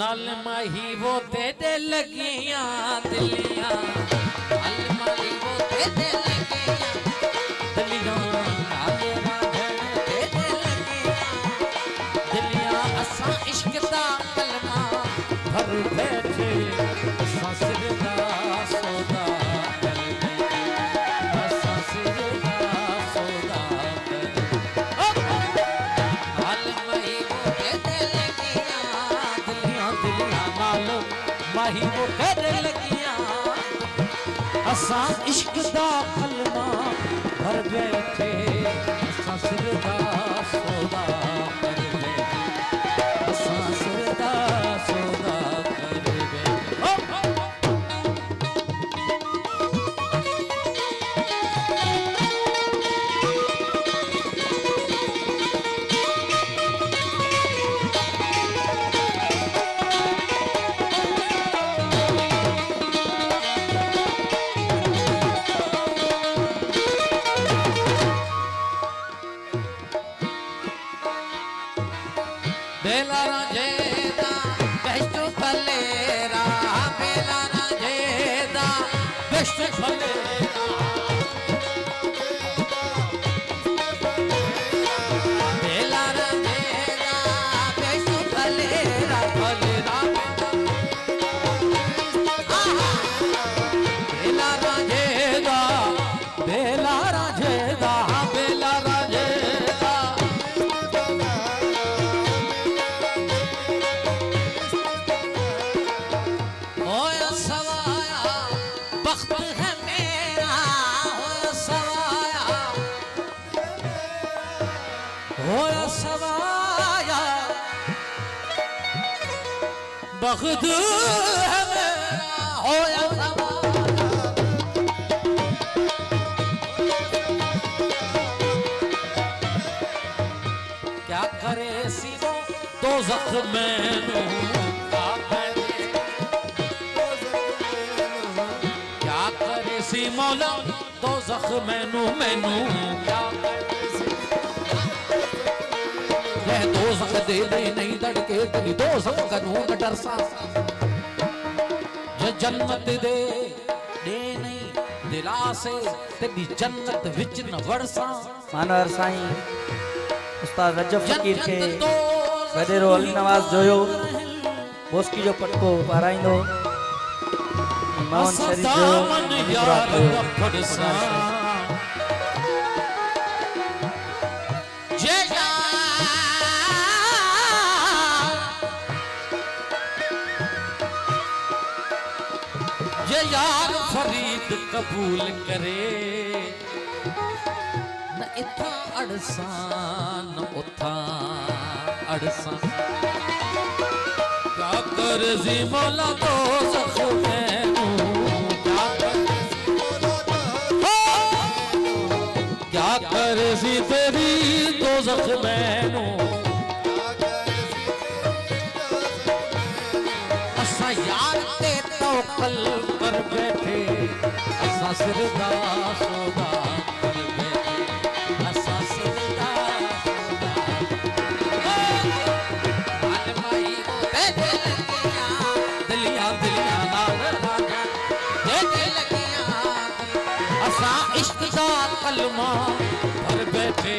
नल माही वो तेरे लगियां दिलियां नल माही वो तेरे लगियां दिलियां नाले राधन तेरे लगियां दिलियां असा इश्क दा कलमा भर बैठे असा सिर दा सौदा कर बैठे असा सिर दा सौदा कर नल माही वो तेरे लगियां दिलियां दिलियां नाल माही वो कर लगियां असा इश्क दा कलमा भर बैठे असा सिर दा सौदा कर बैठे असा सिर दा सौदा कर बैठे बेला राजेदा बेश्टू फलेरा बेला राजेदा बेश्टू फलेरा बेला राजेदा बेश्टू फलेरा फलेरा बेला राजेदा बेला राजेदा बेला राजेदा होया सवाया बख्त है मेरा होया सवाया बख्त है मेरा होया सवाया क्या करे सीनो तो जख्म मैनू क्या करे क्या करे सी मौला तो जख्म मैनू मैनू क्या करे दो जख्म दे दे नहीं धड़के तेरी दो जख्म करूं न डर सा जो जन्नत दे नहीं दिला से तेरी जन्नत विच न वरसा मानवर साईं उस्ताद रजब फकीर के वडेरो अली नवाज जोयो बोस्की जो पटको पाराइंदो मावन शरीफ जो यार पड़सा जे यार फरीद कबूल करे न इथा अड़सा न उथा अड़सा क्या कर जी मौला तो जख्म मैनू क्या कर जी तेरी तो जख्म मैनू असा यार ते तवक्कल कर बैठे असा सिर दा सौदा कर बैठे असा सिर दा दिलियां दिलियां नाल राजा देखे लगियां असा इश्क दा कलमा भर बैठे